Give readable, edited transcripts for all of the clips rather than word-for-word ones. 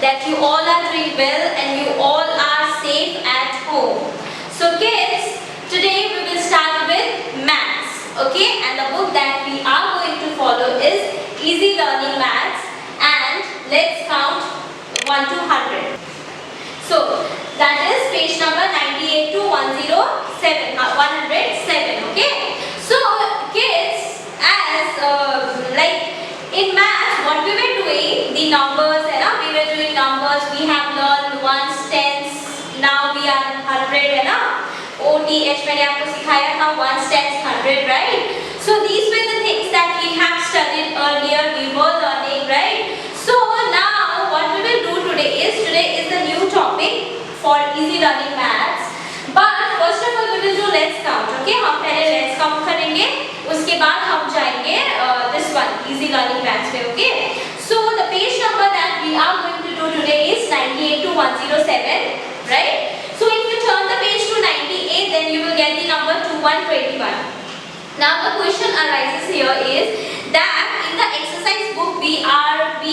that you all are doing well and you all are safe at home. So kids, today we will start with maths, okay? And the book that we are going to follow is Easy Learning Maths, and let's count 1 to 100. So that is page number 98 to 107, okay? So kids, as like in maths, what we were doing, the numbers, we were doing numbers, we have learned ones, tens, now we are in 100, OTH मैंने आपको सिखाया था, ones, tens, 100, right? So these were the things that we have studied earlier, we were learning, right? So now what we will do today is the new topic for Easy Learning Maths. But first of all we will do let's count, okay? हम पहले let's count करेंगे, उसके बाद हम जाएंगे this one Easy Learning Maths पे, okay? So the page number that we are going to do today is 98 to 107, right? So if you turn the page to 98, then you will get the number 2121. Now the question arises here is that in the exercise book we have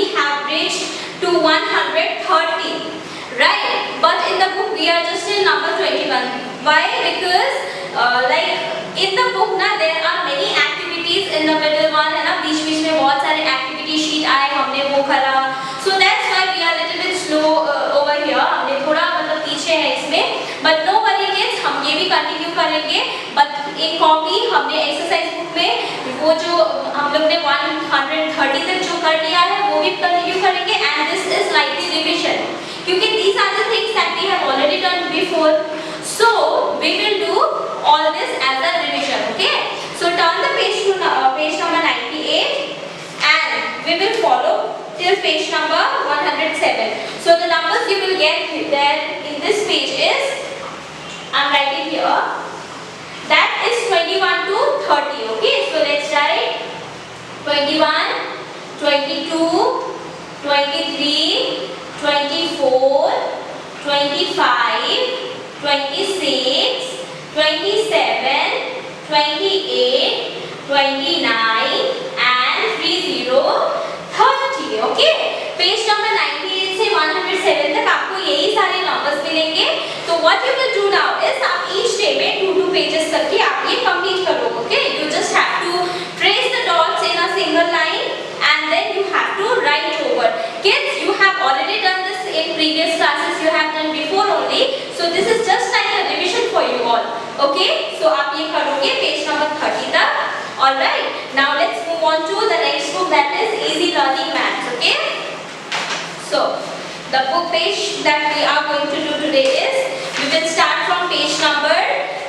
reached to 130. Right, but in the book we are just in number 21. Why? Because like in the book ना there are many activities in the middle one, है ना, बीच में बहुत सारे activity sheet आए, हमने वो करा. So that's why we are little bit slow over here. हमने थोड़ा मतलब पीछे है इसमें. But no worry kids, हम ये भी continue करेंगे. But एक copy हमने exercise book में वो जो हम लोग ने 130 तक जो कर लिया है वो भी continue करेंगे. And this is like the revision. क्योंकि these are the things that we have already done before, so we will do all this as a revision, okay? So turn the page to page number 98 and we will follow till page number 107. So the numbers you will get there in this page is, I am writing here, that is 21 to 30, okay? So let's write 21, 22, 23, 24, 25, 26, 27, 28, 29 and 30, 30, okay? Page number 98 से 107 तक आपको यही सारे numbers मिलेंगे. तो what you will do now is आप each day में 2 pages तक की आप ये complete करोगे, okay? You just have to trace the dots in a single line and then you have to write over. Kids, you have already done this in previous classes, you have done before only, so this is just like a revision for you all, okay? So आप ये करोगे page number 30 तक. Alright, now let's move on to the next book, that is Easy Learning Maths, okay? So the book page that we are going to do today is, we will start from page number,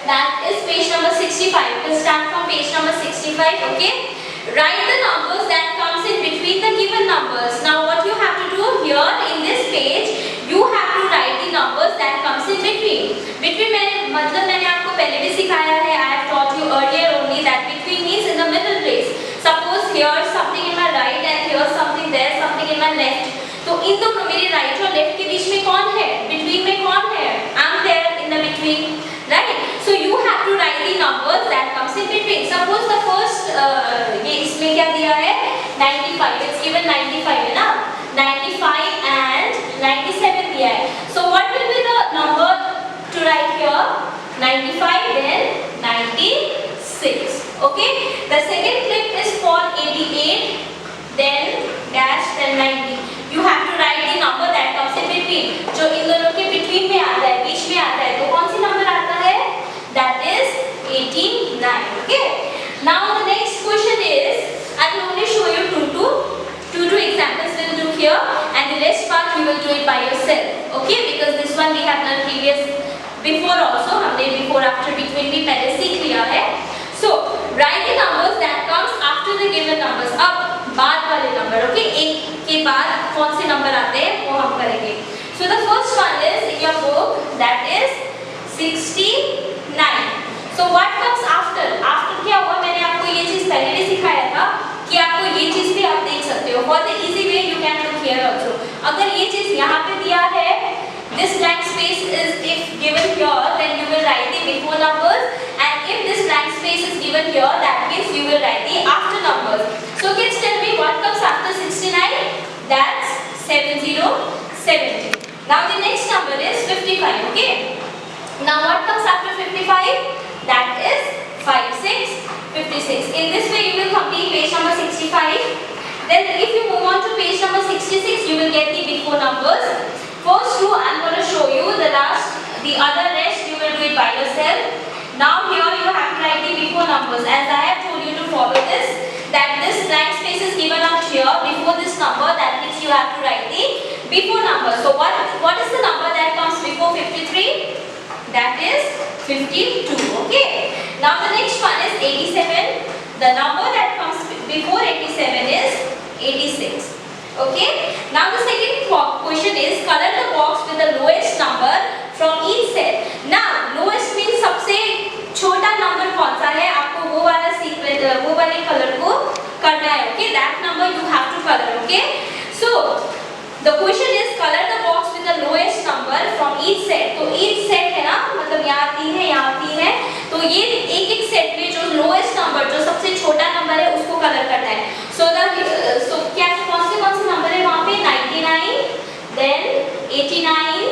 that is page number 65. We'll start from page number 65, okay? Write the numbers that comes in between the given numbers. Now what you have to do here in this page, you have to write the numbers that comes in between. Between मैंने आपको पहले भी सिखाया है. I have taught you earlier only that between means in the middle place. Suppose here something in my right and here something there, something in my left. तो इन दोनों मेरे right और left के बीच में कौन है? Between में कौन है? I am there in the between, right? So you have to write the numbers that comes in between. Suppose the first ये इसमें क्या दिया है? 95. It's given 95 है ना? 95 and 97 दिया है. So what will be the number to write here? 95 then 96. Okay? The second clip is for 88 then dash then 90. You have to write the number that comes in between. जो इन दोनों के between में आता है, बीच में आता है, तो कौन सी number आता है? That is 89. Okay? Now the next question is, I will only show you two examples we will do here, and the rest part you will do it by yourself. Okay? Because this one we have done before also, हमने before after between भी पहले सीख लिया है. So write the numbers that comes after the given numbers. अब बाद वाले number, okay? एक के बाद कौन से number आते हैं वो हम करेंगे. So the first one is in your book, that is 69. So what comes after? After क्या हुआ? मैंने आपको ये चीज पहले भी सिखाया था कि आपको ये चीज भी आप देख सकते हो. For the easy way you can look here also. अगर ये चीज यहाँ पे दिया है, this blank space is if given here, then you will write the before numbers, and if this blank space is given here, that means you will write the after numbers. So kids, tell me what comes after 69? That's 70, 70. Now the next number is 55. Okay. Now what comes after 55? That is 5, 6, 56. In this way you will complete page number 65. Then if you move on to page number 66, you will get the before numbers. First two I am going to show you. The other rest you will do it by yourself. Now here you have to write the before numbers. As I have told you to follow this, that this blank space is given out here before this number. That means you have to write the before number. So what is the number that comes before 53? That is 52. Okay. Now the next one is 87. The number that comes before 87 is 86. Okay. Now the second question is color the box with the lowest number from each set. Now lowest means सबसे छोटा number कौन सा है, आपको वो वाला sequence वो वाले कलर को करना है. Okay. That number you have to color. Okay. So the question is color the box with the lowest number from each set. तो each set है ना, मतलब यहाँ 3 है, यहाँ 3 है, तो ये एक सेट में जो lowest number, जो सबसे छोटा नंबर है उसको कलर करना है. So क्या कौन से नंबर है वहाँ पे? 99, then 89,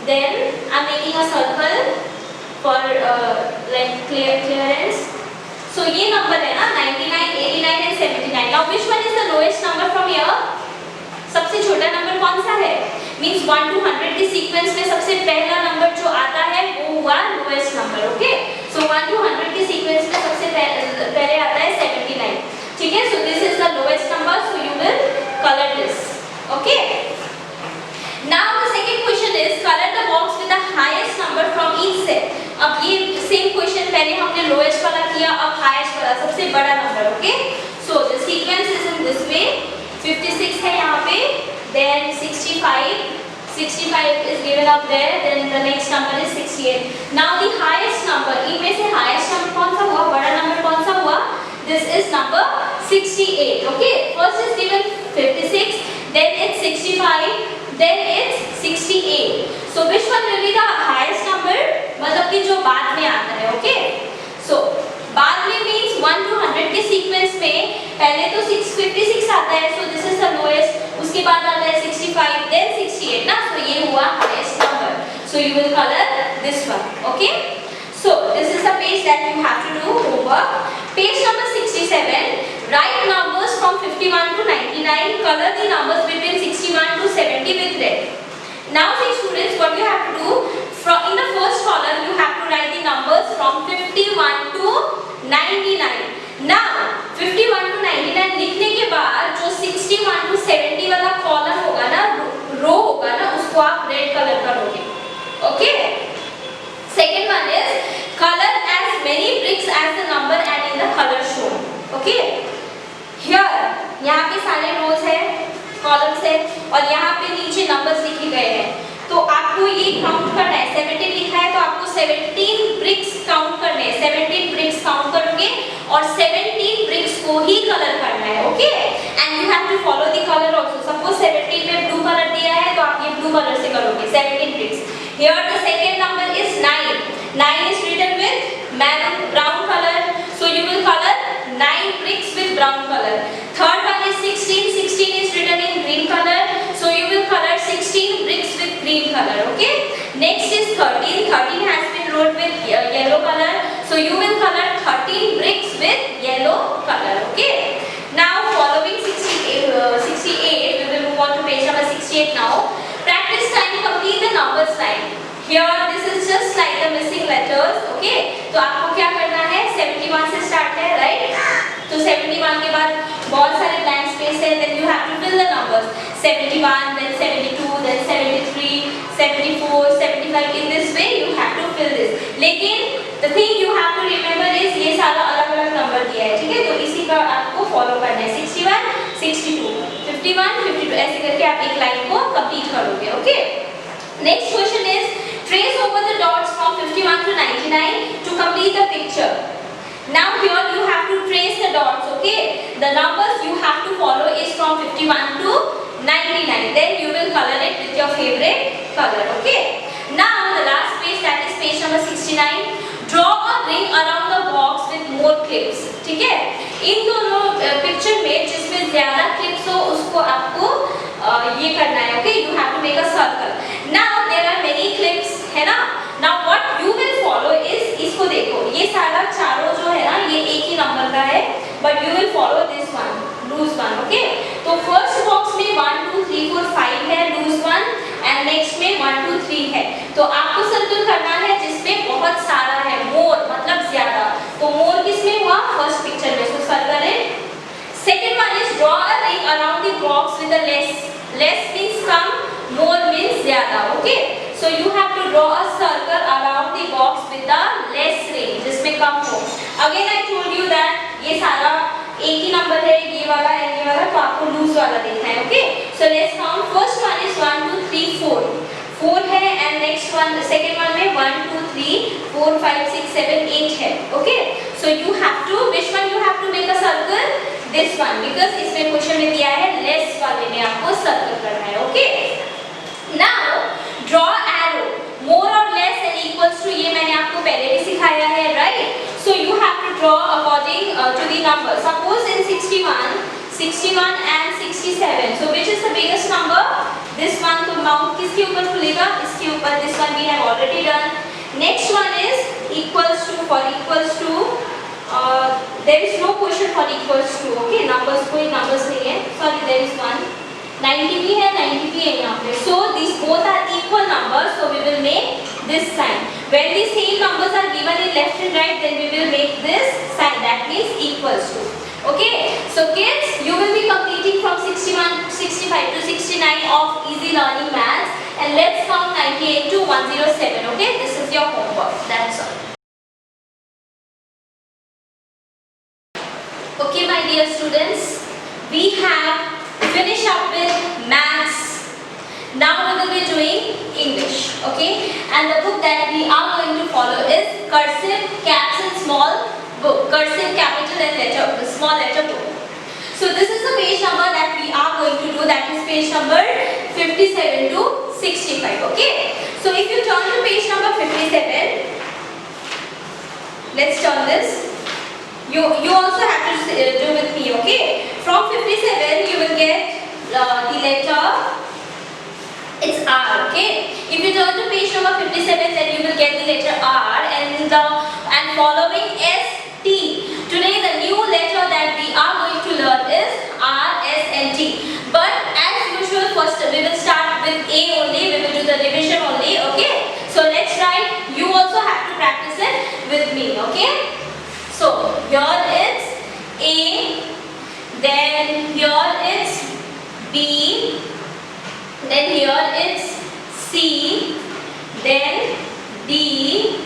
then I'm making a circle for like clearance. So ये नंबर है ना 99, 89 and 79. Now which one is the lowest number from here? सबसे छोटा नंबर कौन सा है? मींस 1 to 100 के सीक्वेंस में सबसे पहला नंबर जो आता है वो हुआ lowest number. Okay. So 1 to 100 के सीक्वेंस में सबसे पहले आता है 79. ठीक है. So this is the lowest number, so you will colour this. Okay. Now the second question is colour the box with the highest number from each set. अब ये सेम क्वेश्चन पहले हमने लोएस्ट वाला किया, अब हाईएस्ट वाला सबसे बड़ा number. Okay. So the sequence is in this way. 56 है यहाँ पे, then 65 is given up there, then the next number is 68. Now the highest number, इनमें से highest number कौन सा हुआ, बड़ा number कौन सा हुआ? This is number 68. Okay, first is given 56, then it's 65, then it's 68. So which one will be the highest number? मतलब कि जो बाद में आता है. Okay, so बाद में means 1 to 100 के सीक्वेंस में पहले तो 656 आता है, so this is the lowest. उसके बाद आता है 65, then 68 ना, so ये हुआ highest number. So you will color this one. Okay. So this is the page that you have to do homework. Page number 67. Write numbers from 51 to 99. Color the numbers between 61 to 70 with red. Now see students, what you have to do, in the first column you have to write the numbers from 51 to 99. Now 51 to 99 लिखने के बाद जो 61 to 70 वाला column होगा ना, रो होगा ना, उसको आप रेड कलर करोगे. Okay. Second one is color as many bricks as the number and in the color shown. Okay. Here यहाँ पे सारे रोज है, कॉलम्स है, और यहाँ पे नीचे नंबर्स लिखे गए हैं. तो आपको ये काउंट करना है. 17 लिखा है तो आपको 17 ब्रिक्स काउंट करने हैं. 17 ब्रिक्स काउंट करोगे और 17 ब्रिक्स को ही कलर करना है. Okay. And you have to follow the colour also. Suppose 17 में ब्लू कलर दिया है तो आप ये ब्लू कलर से करोगे 17 bricks. Here the second number is 9. 9 is written with brown color, so you will color 9 bricks with brown color. Third one is 16. 16 is written in green color, so you will color 16 bricks with green color. Okay. Next is 13. 13 has been wrote with yellow color, so you will color 13 bricks with yellow color. Okay. Now following 68, we will move on to page number 68 now. Practice time, complete the numbers line. Here this is just like the missing letters. Okay. तो आपको क्या करना है, 71 से start है, right? तो 71 के बाद बहुत सारे blank space है, then you have to fill the numbers. 71, then 72, then 73, 74, 75. In this way you have to fill this. लेकिन the thing you have to remember is ये सारा अलग-अलग नंबर दिया है, ठीक है? तो इसी का आपको फॉलो करना है. 61, 62, 51, 52 ऐसे करके आप एक लाइन को कंप्लीट करोगे. Okay. Next question is trace over the dots from 51 to 99 to complete the picture. Now here you have to trace the dots. Okay. The numbers you have to follow is from 51 to 99. Then you will color it with your favorite color. Okay. Now the last page, that is page number 69. Draw a ring around the box with more clips. ठीक है. इन दोनों picture में जिसमें ज्यादा clips हो उसको आपको ये करना है. Okay. You have to make a follow this one, loose one. Okay, तो first box में 1 2 3 4 5 है loose one and next में 1 2 3 है. तो आपको सर्कल करना है जिसमें बहुत सारा है, more मतलब ज्यादा. तो more किसमें हुआ? First picture में. So circle it. Second one is draw a ring around the box with a less. Less means come, more means ज्यादा. Okay, so you have to draw a circle around the box with a less ring जिसमें कम हो. Again I told you that ये सारा एक ही number है, ये वाला है, ये वाला, तो आपको लूज वाला देखना है. Okay, so let's count. First one is 1 2 3 4 4 है and next one second one में 1 2 3 4 5 6 7 8 है. Okay, so you have to which one you have to make a circle? This one, because इसमें क्वेश्चन में दिया है लेस वाले में आपको सर्कल करना है. Okay, now draw arrow. More और लेस एंड इक्वल्स टू, ये मैंने आपको पहले भी सिखाया है, right? So you have to draw according to the number. Suppose in 61 and 67. So which is the biggest number? This one. तो माउंट किसके ऊपर खुलेगा? इसके ऊपर. This one we have already done. Next one is equals to. For equals to, there is no question for equals to. Okay, numbers कोई numbers नहीं है. Sorry, there is one. 90 भी है, 90 भी है यहाँ पे. So these both are equal numbers. So we will make this sign. When the same numbers are given in left and right, then we will make this sign. That means equals to. Okay. So kids, you will be completing from 61, 65 to 69 of easy learning maths, and let's count 98 to 107. Okay. This is your homework. That's all. Okay, my dear students, we have finished up with maths. Now we will be doing English, okay? And the book that we are going to follow is Cursive Caps and Small book. Cursive, capital and letter, small letter book. So this is the page number that we are going to do. That is page number 57 to 65, okay? So if you turn to page number 57, let's turn this. You also have to do with me, okay? From 57 you will get the letter. It's R, okay? If you turn to page number 57, then you will get the letter R and following S, T. Today the new letter that we are going to learn is R, S and T. But as usual, first we will start with A only. We will do the division only, okay? So let's write. You also have to practice it with me, okay? So here is A, then here is B. Then here it's C, then D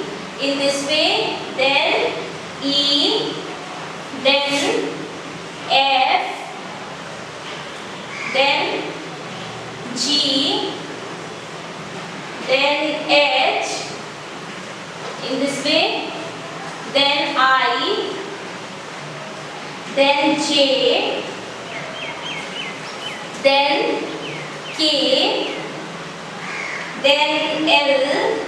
in this way, then E, then F, then G, then H in this way, then I, then J, then K, then L,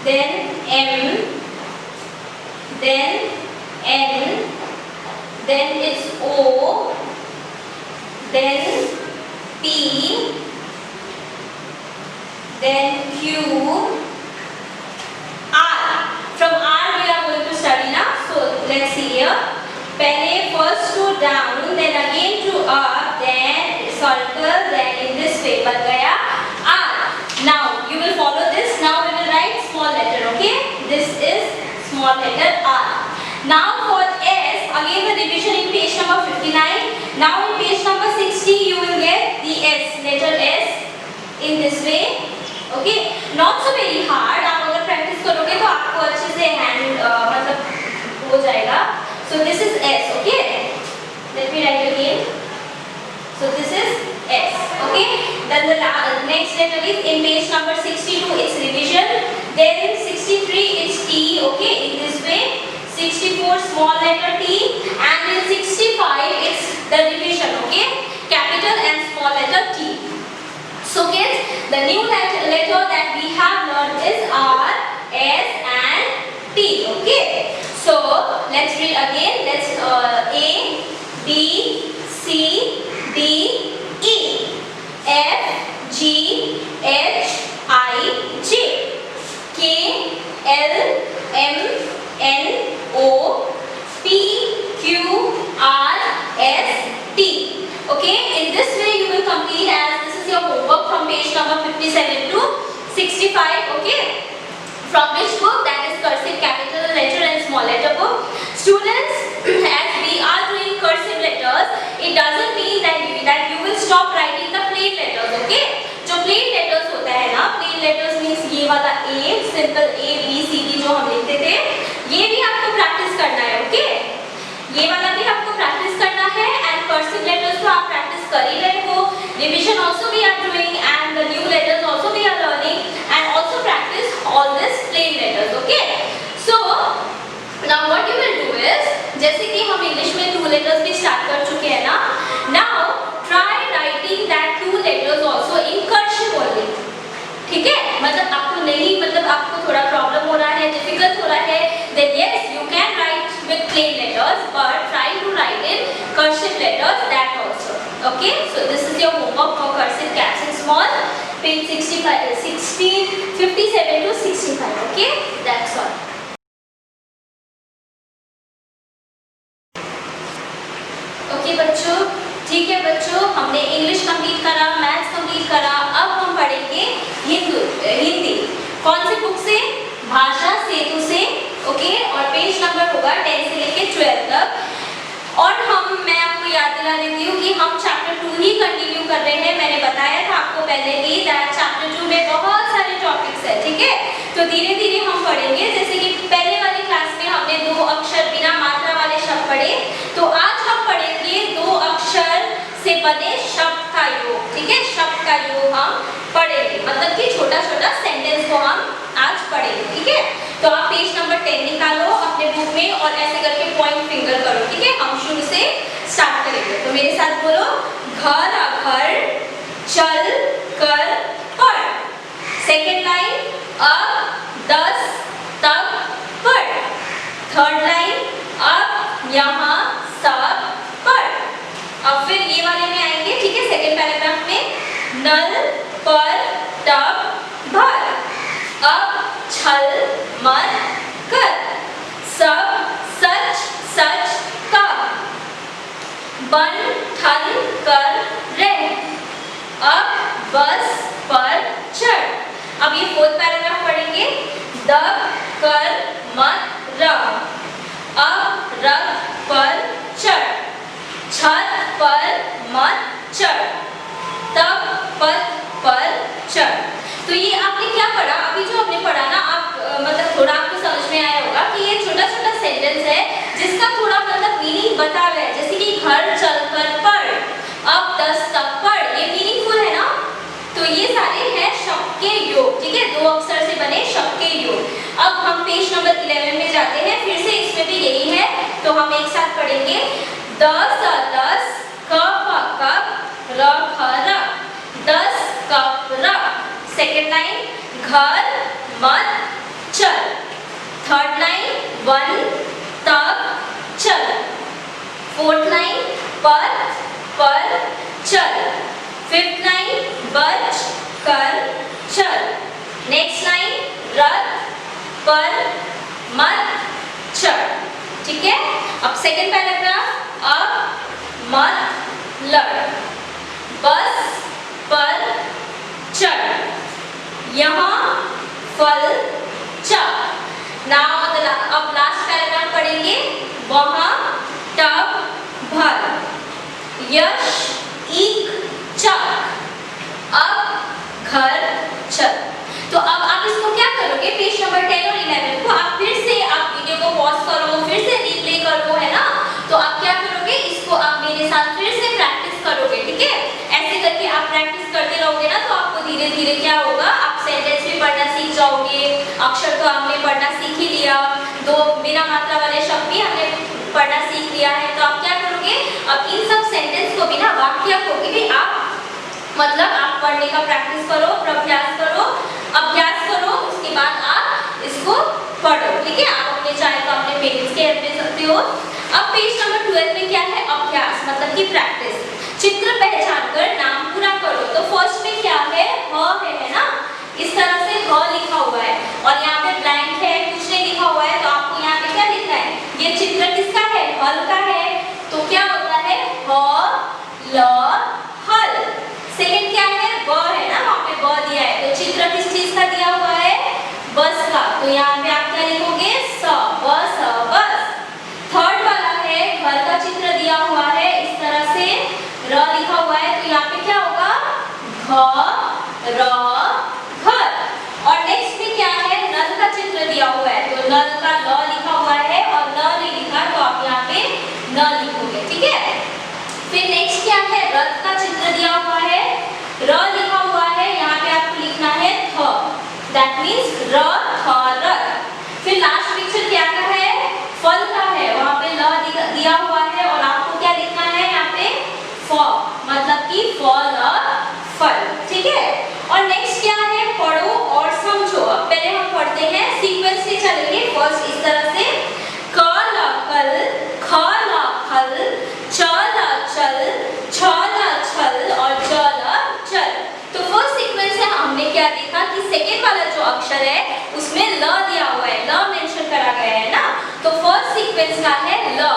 then M, then N, then it's O, then P, then Q, R. From R we are going to study now. So let's see here. पहले first to down, then again to up, then circle, then in this way बन गया R. Now you will follow this. Now we will write small letter. Okay, this is small letter R. Now for S, again the division in page number 59. Now in page number 60 you will get the S, letter S in this way. Okay, not so very hard. आप अगर practice करोगे तो आपको अच्छे से hand मतलब हो जाएगा. So this is S, okay? Let me write again. So this is S, okay? Then the next letter is in page number 62, it's division. Then 63, it's T, okay? In this way. 64, small letter T. And in 65, it's the division, okay? Capital and small letter T. So kids, the new letter that we have learned is R, S and T, okay? So let's read again. Let's A, B, C, D, E, F, G, H, I, J, K, L, M, N, O, P, Q, it doesn't mean that you will stop writing the plain letters. Okay, जो plain letters होता है ना, plain letters means ये वाला A, simple A B C D जो हम लिखते थे, ये भी आपको प्रैक्टिस करना है. ओके, ये वाला भी आपको प्रैक्टिस करना है. एंड कर्सिव लेटर्स तो आप प्रैक्टिस कर ही रहे हो. Revision also we are doing and the new letters also we are learning and also practice all this plain letters. Okay, so now what you will do is, जैसे कि हम English में टू लेटर्स भी start कर चुके हैं ना, now try writing that two letters also in cursive only. ठीक है, मतलब आपको नहीं, मतलब आपको थोड़ा प्रॉब्लम हो रहा है, डिफिकल्ट हो रहा है, then yes you can write with plain letters but try to write in cursive letters that also. Okay, so this is your homework for cursive caps and small, page 57 to 65. Okay, that's all. Okay बच्चों, ठीक है बच्चों, हमने English complete करा, maths complete करा. अब हम पढ़ेंगे हिंदी. कौन सी बुक से? भाषा सेतु से. ओके, और पेज नंबर होगा 10 से लेके 12 तक. और मैं आपको याद दिला देती हूँ कि हम चैप्टर 2 ही कंटिन्यू कर रहे हैं. मैंने बताया था आपको पहले भी दैट चैप्टर 2 में बहुत सारे टॉपिक्स है. ठीक है, तो धीरे धीरे हम पढ़ेंगे. जैसे कि पहले वाली क्लास में हमने 2 अक्षर बिना मात्रा वाले शब्द पढ़े, तो आज हम पढ़ेंगे 2 अक्षर से बने शब्द का योग. ठीक है, शब्द का योग हम पढ़ेंगे, मतलब कि छोटा छोटा सेंटेंस को हम आज पढ़ेंगे. ठीक है, तो आप पेज नंबर 10 निकालो अपने बुक में और ऐसे करके पॉइंट फिंगर करो. ठीक है, हम शुरू से स्टार्ट करेंगे. तो मेरे साथ बोलो, घर घर चल कर पढ़. सेकेंड लाइन, अब 10 तक पढ़. थर्ड लाइन, अब यहाँ सब पढ़. अब फिर ये वाले में आएंगे. ठीक है, सेकेंड पैराग्राफ में, नल पर टब भर. अब छल मत कर. सब सच सच का. बन ठन कर रह. अब बस पर चढ़. अब ये फोर्थ पैराग्राफ पढ़ेंगे. दब कर मत रह. अब रथ पर चढ़. छत पर मत चढ़. तब पथ पर चढ़. तो ये आपने क्या पढ़ा? अभी जो आपने पढ़ा ना, आप मतलब थोड़ा आपको समझ में आया होगा कि ये छोटा छोटा सेंटेंस है जिसका थोड़ा मतलब मीनिंग बता हुआ है. जैसे कि घर चलकर पढ़, अब 10 तक पढ़, ये मीनिंगफुल है ना. तो ये सारे हैं शब्द के योग. ठीक है, 2 अक्षर से बने शब्द के योग. अब हम पेज नंबर 11 में जाते हैं. फिर से इसमें भी यही है, तो हम एक साथ पढ़ेंगे. 10 10 कप कप रख रख. 10 कप रख. सेकेंड लाइन, घर मत चल. थर्ड लाइन, वन तक चल. फोर्थ लाइन, पथ पर चल. फिफ्थ लाइन, बच कर चल. नेक्स्ट लाइन, रथ पर मत चढ़. ठीक है, अब सेकेंड पैराग्राफ, अब मत लड़. बस पर चढ़. यहाँ फल चाह. नाउ अब लास्ट पैराग्राफ पढ़ेंगे. वहाँ टब भर. यश ईक चाक. अब घर चल. तो अब आप इसको क्या करोगे? पेज नंबर 10 और 11 को आप फिर से आप वीडियो को पॉज करो, फिर से रीप्ले करो, है ना. तो आप क्या करोगे? इसको आप मेरे साथ फिर से प्रैक्टिस करोगे. ठीक है, ऐसे करके आप प्रैक्टिस करते रहोगे ना, तो आपको धीरे धीरे क्या होगा, आप सेंटेंस भी पढ़ना सीख जाओगे. अक्षर तो आपने पढ़ना सीख ही लिया, 2 बिना मात्रा वाले शब्द भी हमने पढ़ना सीख लिया है. तो आप क्या करोगे? अब इन सब सेंटेंस को भी ना, वाक्य को भी आप मतलब आप पढ़ने का प्रैक्टिस करो, अभ्यास करो. उसके बाद आप इसको पढ़ो. ठीक है, आप अपने चाहे तो अपने पेरेंट्स के हेल्प ले सकते हो. अब पेज नंबर 12 में क्या है? अभ्यास, मतलब कि प्रैक्टिस. चित्र पहचान कर नाम पूरा करो. तो फर्स्ट में क्या है? ह है ना. इस तरह से ह लिखा हुआ है और यहाँ पे ब्लैंक है, कुछ नहीं लिखा हुआ है. तो आपको यहाँ पे क्या लिखना है? ये चित्र किसका है? हल का है. तो क्या होता है? ह ल हल. सेकंड क्या है? ब है ना, वहाँ पे ब दिया है. तो चित्र किस चीज का दिया हुआ है? बस का. तो यहाँ पे आप क्या लिखोगे? स बस बस. थर्ड वाला है, घर का चित्र दिया हुआ है इस तरह से. र घर। और नेक्स्ट में क्या है, नल का चित्र दिया हुआ है, तो नल का ल लिखा हुआ है और न नहीं लिखा तो आप यहाँ पे न लिखोगे, ठीक है। फिर नेक्स्ट क्या है, रथ का चित्र दिया हुआ है, र लिखा हुआ है, यहाँ पे आपको लिखना है थ, दैट मीन्स र थ रथ। फिर लास्ट पिक्चर क्या का है, फल का है, वहाँ पे ल दिया हुआ है और आपको क्या लिखना है यहाँ पे फ, मतलब कि फल फल, ठीक है। और नेक्स्ट क्या है, पढ़ो और समझो। अब पहले हम पढ़ते हैं, सीक्वेंस से चलेंगे। फर्स्ट इस तरह से, क ल कल, ख ल खल, च ल चल, छ ल छल और ज ल चल। तो फर्स्ट सीक्वेंस है, हमने क्या देखा कि सेकेंड वाला जो अक्षर है उसमें ल दिया हुआ है, ल मेंशन करा गया है ना, तो फर्स्ट सीक्वेंस का है ल,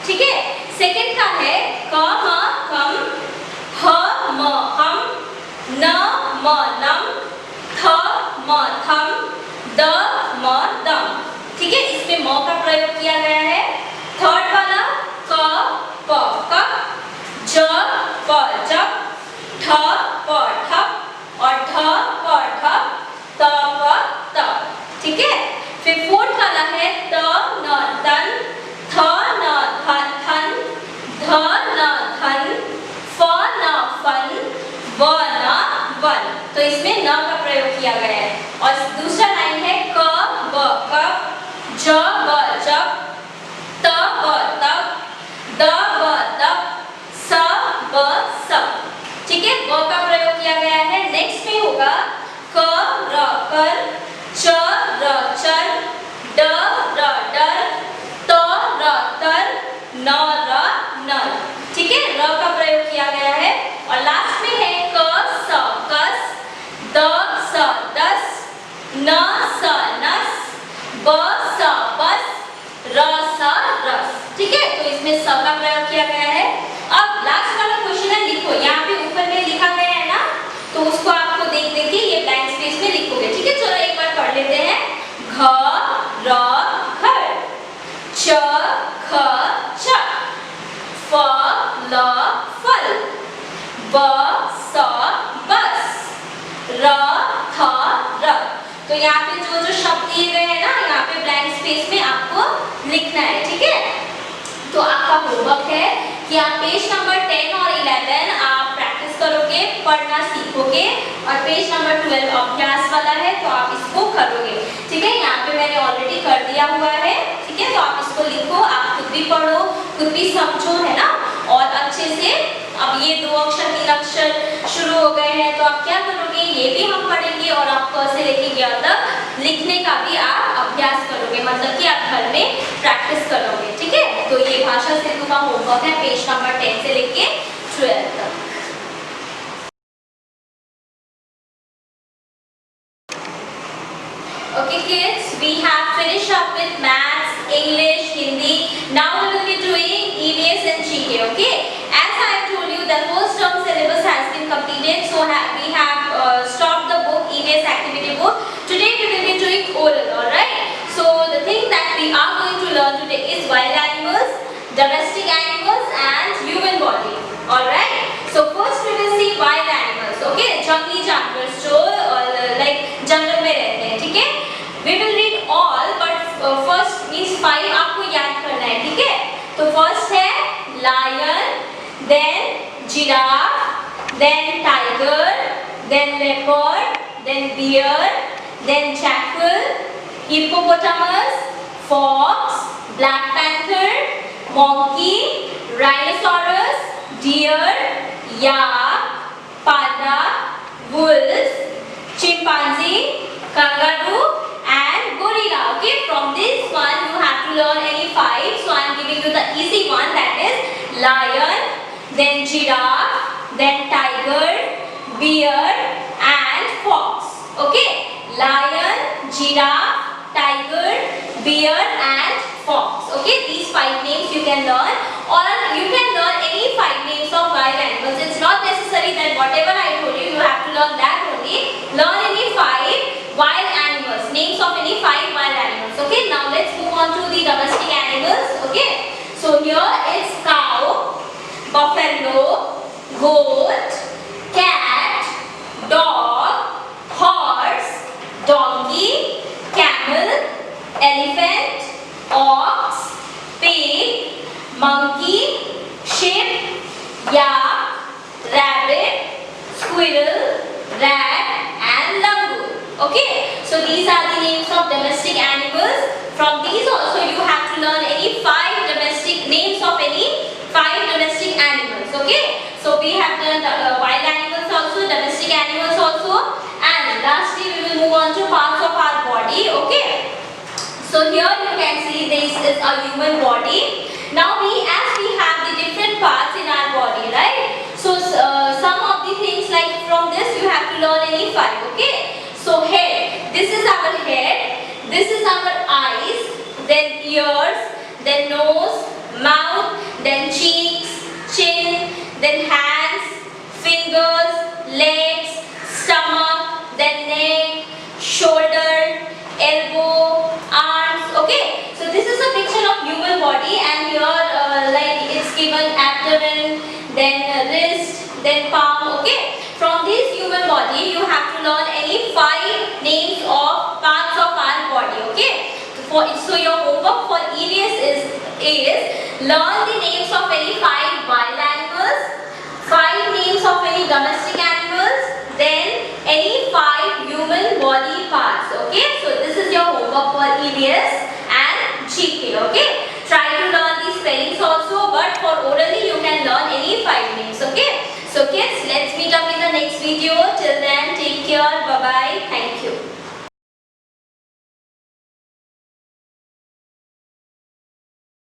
ठीक है। सेकेंड का है क म कम, ह म हम, न म नम, थ म थम, द म दम, ठीक है। इसमें म का प्रयोग किया गया है। थर्ड वाला क प कप, ज प जब, ठ प ठप और ढ प ढप, त प तप, ठीक है। फिर फोर्थ वाला है त न तन, थ न थन थन, ध न धन, फ न फन, व न वन, तो इसमें न का प्रयोग किया गया है। और दूसरा लाइन है क ब कप, ज ब जब, त ब तब, द ब दब, स ब सब, ठीक है, ब का प्रयोग किया गया है। नेक्स्ट में होगा क र कर, च र चर, ड र डर, त र तर, न र नर, ठीक है, र का प्रयोग किया गया है। और लास्ट में है क स कस, द स दस, न स नस, ब स बस, र स रस, ठीक है, तो इसमें स का प्रयोग किया गया है। अब लास्ट वाला क्वेश्चन है, लिखो, यहाँ पे ऊपर में लिखा गया है ना, तो उसको आपको देख देख के ये ब्लैंक स्पेस में लिखोगे, ठीक है। चलो एक बार पढ़ लेते हैं। घ र घर, च ख चक, फ ल फल, ब स बस, र थ रथ। तो यहाँ पे जो शब्द दिए गए हैं ना, यहाँ पे ब्लैंक स्पेस में आपको लिखना है, ठीक है। तो आपका होमवर्क है कि आप पेज नंबर 10 और 11 आप प्रैक्टिस करोगे, पढ़ना सीखोगे, और पेज नंबर 12 अभ्यास वाला है तो आप इसको करोगे, ठीक है। यहाँ पे मैंने ऑलरेडी कर दिया हुआ है, ठीक है, तो आप इसको लिखो, आप खुद भी पढ़ो, खुद भी समझो, है ना, और अच्छे से। अब ये 2 अक्षर 3 अक्षर शुरू हो गए हैं, तो आप क्या करोगे, ये भी हम पढ़ेंगे और आप क से लेके ग तक लिखने का भी आप अभ्यास करोगे, मतलब कि आप घर में प्रैक्टिस करोगे, ठीक है। तो ये भाषा सिंधु का होमवर्क है, पेज नंबर 10 से लेके 12 तक। Okay kids, we have finished up with maths, English, Hindi. Now we will be doing EVS and GK, okay? As I have told you, the first term syllabus has been completed, so we have stopped the book, EVS activity book. Today we will be doing oral, alright? So the thing that we are going to learn today is wild animals, domestic animals and human body, alright? So first we will see wild animals, okay? जंगली जानवर जो like जंगल में रहते हैं, ठीक है? We will read all, but first means 5 आपको याद करना है, ठीक है? तो first है lion, then giraffe, then tiger, then leopard, then bear, then jackal, hippopotamus, fox, black panther, monkey, rhinoceros, deer, yak, panda, wolves, chimpanzee, kangaroo and gorilla. Okay, from this one you have to learn any 5. So I am giving you the easy one, that is lion, then giraffe, then tiger, bear and fox. Okay, lion, giraffe, tiger, bear and fox. Okay, these 5 names you can learn, or you can learn any 5 names of wild animals. It's not necessary that whatever I told you, you have to learn that only. Learn any 5 wild animals, names of any 5 wild animals. Okay, now let's move on to the domestic animals. Okay, so here is cow, buffalo, goat, cat, rat and langur. Okay, so these are the names of domestic animals. From these also you have to learn any 5 domestic names of any 5 domestic animals. Okay, so we have learned wild animals also, domestic animals also, and lastly we will move on to parts of our body. Okay, so here you can see this is a human body. Now as we have the different parts in our body, right? So some of the things like from this you have to learn any 5. Okay, so head, this is our head, this is our eyes, then ears, then nose, mouth, then cheeks, chin, then hands, fingers, legs, stomach, then neck, shoulder, elbow, arms. Okay, so this is a picture of human body, and here like it's given abdomen, then wrist, then palm. Okay, from this human body you have to learn any 5 names of parts of our body. Okay, so your homework for EVS is learn the names of any 5 wild animals, 5 names of any domestic animals, then any 5 human body parts. Okay, so this is your homework for EVS and GK. Okay, try to learn these spellings also, but for orally you can learn any 5 names. Okay, so kids, let's meet up in the next video. Till then, take care. Bye bye. Thank you.